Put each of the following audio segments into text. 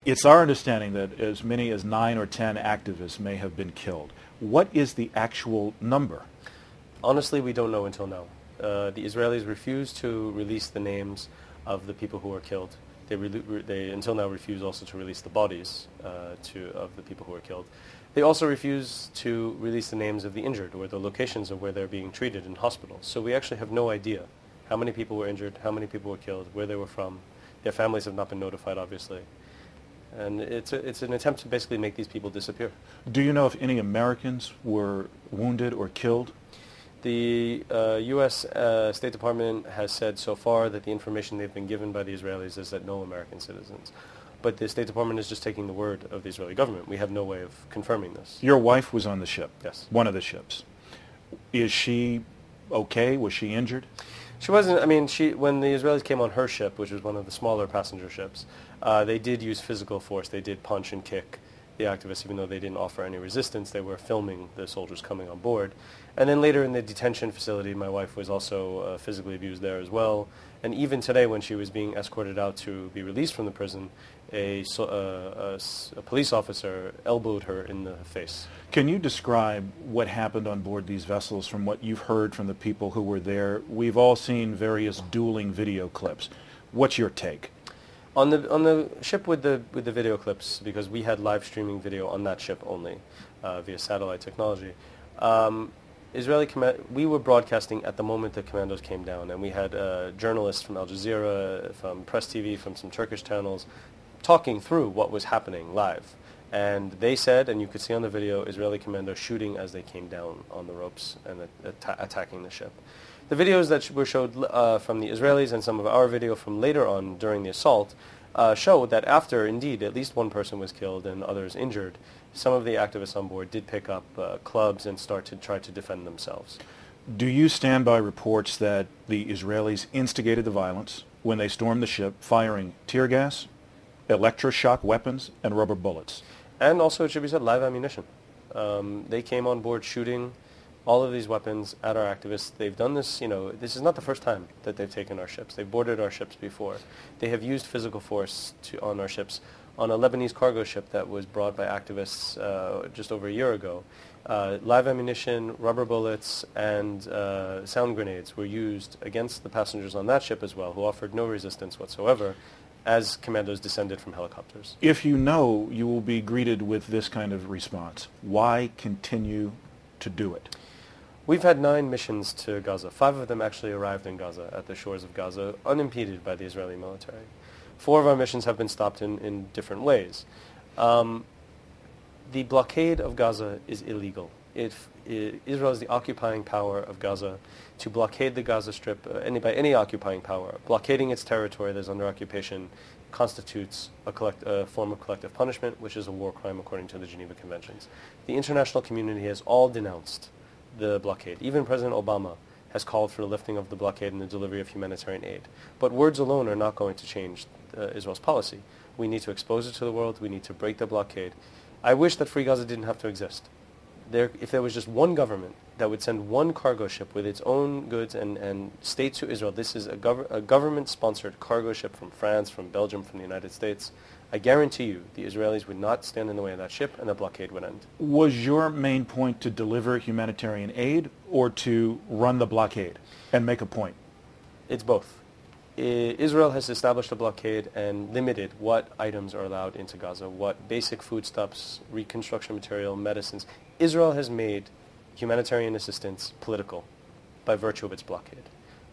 It's our understanding that as many as 9 or 10 activists may have been killed. What is the actual number? Honestly, we don't know until now. The Israelis refuse to release the names of the people who were killed. They until now refuse also to release the bodies of the people who were killed. They also refuse to release the names of the injured or the locations of where they're being treated in hospitals. So we actually have no idea how many people were injured, how many people were killed, where they were from. Their families have not been notified, obviously. And it's an attempt to basically make these people disappear. Do you know if any Americans were wounded or killed? The U.S. State Department has said so far that the information they've been given by the Israelis is that no American citizens. But the State Department is just taking the word of the Israeli government. We have no way of confirming this. Your wife was on the ship. Yes. One of the ships. Is she okay? Was she injured? She wasn't. I mean, when the Israelis came on her ship, which was one of the smaller passenger ships, they did use physical force. They did punch and kick the activists, even though they didn't offer any resistance. They were filming the soldiers coming on board. And then later in the detention facility, my wife was also physically abused there as well. And even today, when she was being escorted out to be released from the prison, a police officer elbowed her in the face. Can you describe what happened on board these vessels from what you've heard from the people who were there? We've all seen various dueling video clips. What's your take? On the ship with the video clips, because we had live streaming video on that ship only via satellite technology, we were broadcasting at the moment the commandos came down, and we had journalists from Al Jazeera, from Press TV, from some Turkish channels, talking through what was happening live. And they said, and you could see on the video, Israeli commandos shooting as they came down on the ropes and attacking the ship. The videos that were showed from the Israelis and some of our video from later on during the assault showed that after, indeed, at least one person was killed and others injured, some of the activists on board did pick up clubs and start to try to defend themselves. Do you stand by reports that the Israelis instigated the violence when they stormed the ship, firing tear gas, electroshock weapons, and rubber bullets? And also, it should be said, live ammunition. They came on board shooting all of these weapons at our activists. They've done this, this is not the first time that they've taken our ships. They've boarded our ships before. They have used physical force on our ships. On a Lebanese cargo ship that was brought by activists just over a year ago, live ammunition, rubber bullets, and sound grenades were used against the passengers on that ship as well, who offered no resistance whatsoever, as commandos descended from helicopters. If you know you will be greeted with this kind of response, why continue to do it? We've had 9 missions to Gaza. 5 of them actually arrived in Gaza, at the shores of Gaza, unimpeded by the Israeli military. 4 of our missions have been stopped in different ways. The blockade of Gaza is illegal. Israel is the occupying power of Gaza. To blockade the Gaza Strip, by any occupying power, blockading its territory that is under occupation constitutes a form of collective punishment, which is a war crime according to the Geneva Conventions. The international community has all denounced the blockade. Even President Obama has called for the lifting of the blockade and the delivery of humanitarian aid. But words alone are not going to change Israel's policy. We need to expose it to the world. We need to break the blockade. I wish that Free Gaza didn't have to exist. If there was just one government that would send one cargo ship with its own goods and state to Israel, this is a government-sponsored cargo ship from France, from Belgium, from the United States, I guarantee you the Israelis would not stand in the way of that ship and the blockade would end. Was your main point to deliver humanitarian aid or to run the blockade and make a point? It's both. Israel has established a blockade and limited what items are allowed into Gaza, what basic foodstuffs, reconstruction material, medicines. Israel has made humanitarian assistance political by virtue of its blockade.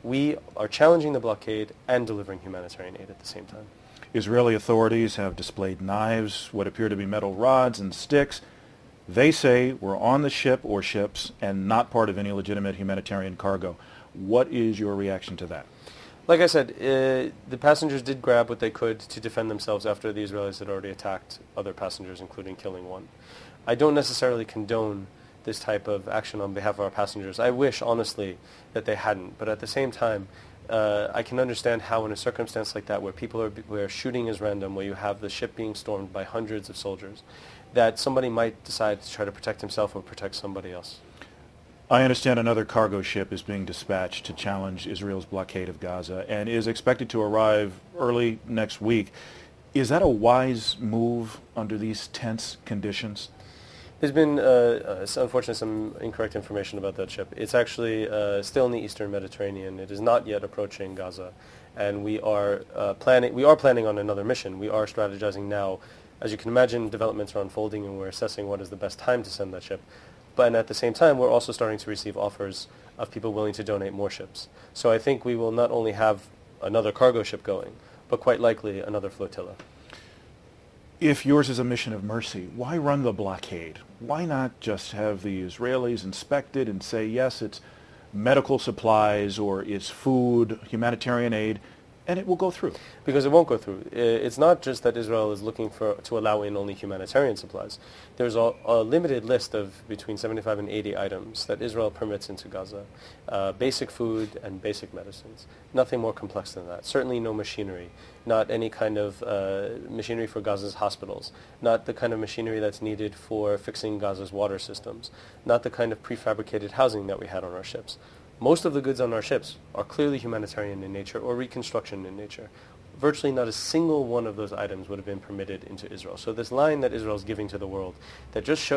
We are challenging the blockade and delivering humanitarian aid at the same time. Israeli authorities have displayed knives, what appear to be metal rods and sticks. They say we're on the ship or ships and not part of any legitimate humanitarian cargo. What is your reaction to that? Like I said, the passengers did grab what they could to defend themselves after the Israelis had already attacked other passengers, including killing one. I don't necessarily condone this type of action on behalf of our passengers. I wish, honestly, that they hadn't. But at the same time, I can understand how in a circumstance like that where shooting is random, where you have the ship being stormed by hundreds of soldiers, that somebody might decide to try to protect himself or protect somebody else. I understand another cargo ship is being dispatched to challenge Israel's blockade of Gaza and is expected to arrive early next week. Is that a wise move under these tense conditions? There's been, unfortunately, some incorrect information about that ship. It's actually still in the Eastern Mediterranean. It is not yet approaching Gaza, and we are planning on another mission. We are strategizing now. As you can imagine, developments are unfolding, and we're assessing what is the best time to send that ship. But at the same time, we're also starting to receive offers of people willing to donate more ships. So I think we will not only have another cargo ship going, but quite likely another flotilla. If yours is a mission of mercy, why run the blockade? Why not just have the Israelis inspect it and say, yes, it's medical supplies or it's food, humanitarian aid, and it will go through? Because it won't go through. It's not just that Israel is looking to allow in only humanitarian supplies. There's a limited list of between 75 and 80 items that Israel permits into Gaza. Basic food and basic medicines. Nothing more complex than that. Certainly no machinery. Not any kind of machinery for Gaza's hospitals. Not the kind of machinery that's needed for fixing Gaza's water systems. Not the kind of prefabricated housing that we had on our ships. Most of the goods on our ships are clearly humanitarian in nature or reconstruction in nature. Virtually not a single one of those items would have been permitted into Israel. So this line that Israel is giving to the world, that just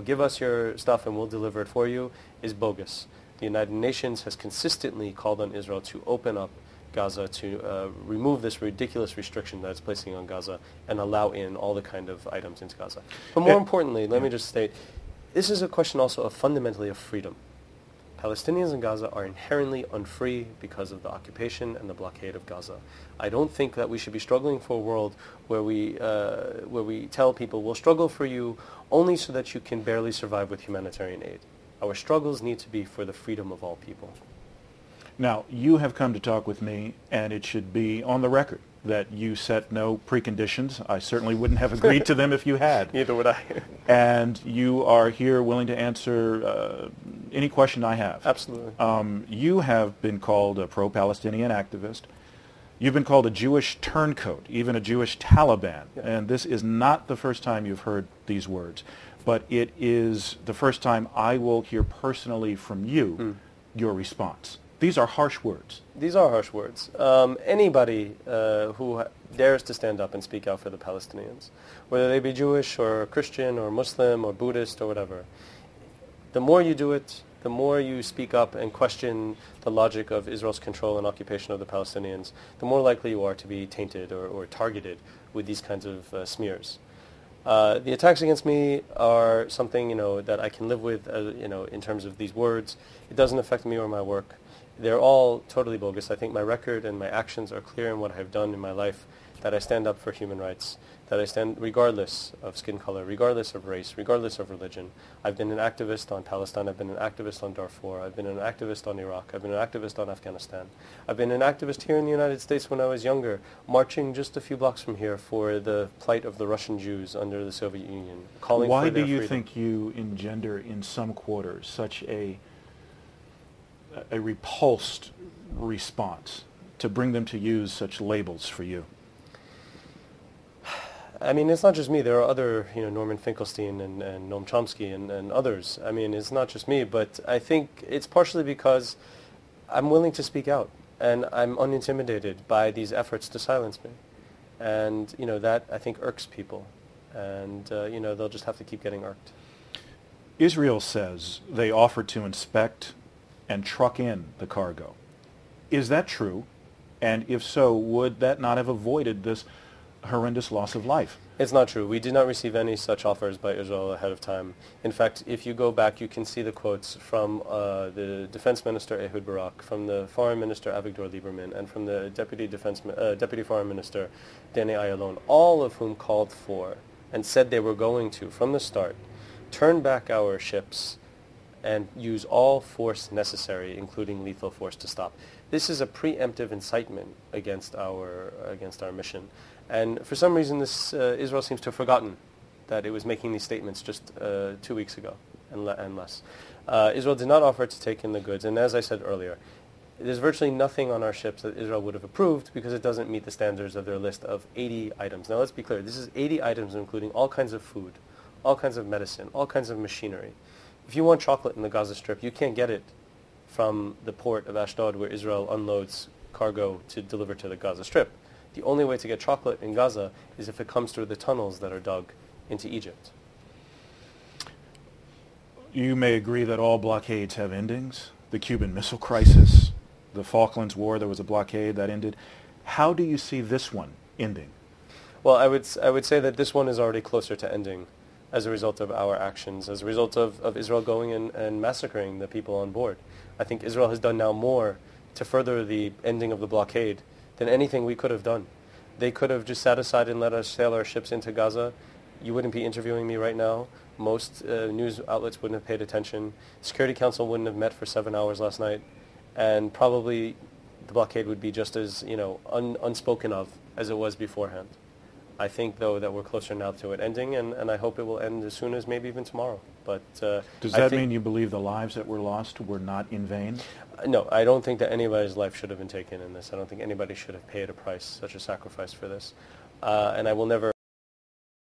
give us your stuff and we'll deliver it for you, is bogus. The United Nations has consistently called on Israel to open up Gaza, to remove this ridiculous restriction that it's placing on Gaza and allow in all the kind of items into Gaza. But more importantly, let me just state, this is a question also of fundamentally of freedom. Palestinians in Gaza are inherently unfree because of the occupation and the blockade of Gaza. I don't think that we should be struggling for a world where we tell people, we'll struggle for you only so that you can barely survive with humanitarian aid. Our struggles need to be for the freedom of all people. Now, you have come to talk with me, and it should be on the record that you set no preconditions. I certainly wouldn't have agreed to them if you had. Neither would I. And you are here willing to answer any question I have. Absolutely. You have been called a pro-Palestinian activist. You've been called a Jewish turncoat, even a Jewish Taliban. Yeah. And this is not the first time you've heard these words, but it is the first time I will hear personally from you your response. These are harsh words. These are harsh words. Anybody who dares to stand up and speak out for the Palestinians, whether they be Jewish or Christian or Muslim or Buddhist or whatever, the more you do it, the more you speak up and question the logic of Israel's control and occupation of the Palestinians, the more likely you are to be tainted or targeted with these kinds of smears. The attacks against me are something that I can live with in terms of these words. It doesn't affect me or my work. They're all totally bogus. I think my record and my actions are clear in what I've done in my life, that I stand up for human rights, that I stand regardless of skin color, regardless of race, regardless of religion. I've been an activist on Palestine. I've been an activist on Darfur. I've been an activist on Iraq. I've been an activist on Afghanistan. I've been an activist here in the United States when I was younger, marching just a few blocks from here for the plight of the Russian Jews under the Soviet Union, calling for their freedom. Why do you think you engender in some quarters such a repulsed response to bring them to use such labels for you? I mean, it's not just me. There are other, Norman Finkelstein and Noam Chomsky and others. I mean, it's not just me, but I think it's partially because I'm willing to speak out, and I'm unintimidated by these efforts to silence me. And, that, I think, irks people. And, they'll just have to keep getting irked. Israel says they offered to inspect and truck in the cargo. Is that true? And if so, would that not have avoided this horrendous loss of life? It's not true. We did not receive any such offers by Israel ahead of time. In fact, if you go back, you can see the quotes from the Defense Minister Ehud Barak, from the Foreign Minister Avigdor Lieberman, and from the Deputy Foreign Minister Danny Ayalon, all of whom called for and said they were going to, from the start, turn back our ships and use all force necessary, including lethal force, to stop. This is a preemptive incitement against our mission. And for some reason, Israel seems to have forgotten that it was making these statements just 2 weeks ago and less. Israel did not offer to take in the goods, and as I said earlier, there's virtually nothing on our ships that Israel would have approved because it doesn't meet the standards of their list of 80 items. Now let's be clear, this is 80 items including all kinds of food, all kinds of medicine, all kinds of machinery. If you want chocolate in the Gaza Strip, you can't get it from the port of Ashdod where Israel unloads cargo to deliver to the Gaza Strip. The only way to get chocolate in Gaza is if it comes through the tunnels that are dug into Egypt. You may agree that all blockades have endings. The Cuban Missile Crisis, the Falklands War, there was a blockade that ended. How do you see this one ending? Well, I would say that this one is already closer to ending as a result of our actions, as a result of Israel going and massacring the people on board. I think Israel has done now more to further the ending of the blockade than anything we could have done. They could have just sat aside and let us sail our ships into Gaza. You wouldn't be interviewing me right now. Most news outlets wouldn't have paid attention. Security Council wouldn't have met for 7 hours last night. And probably the blockade would be just as, unspoken of as it was beforehand. I think, though, that we're closer now to it ending, and I hope it will end as soon as maybe even tomorrow. But does that mean you believe the lives that were lost were not in vain? No, I don't think that anybody's life should have been taken in this. I don't think anybody should have paid a price, such a sacrifice for this. And I will never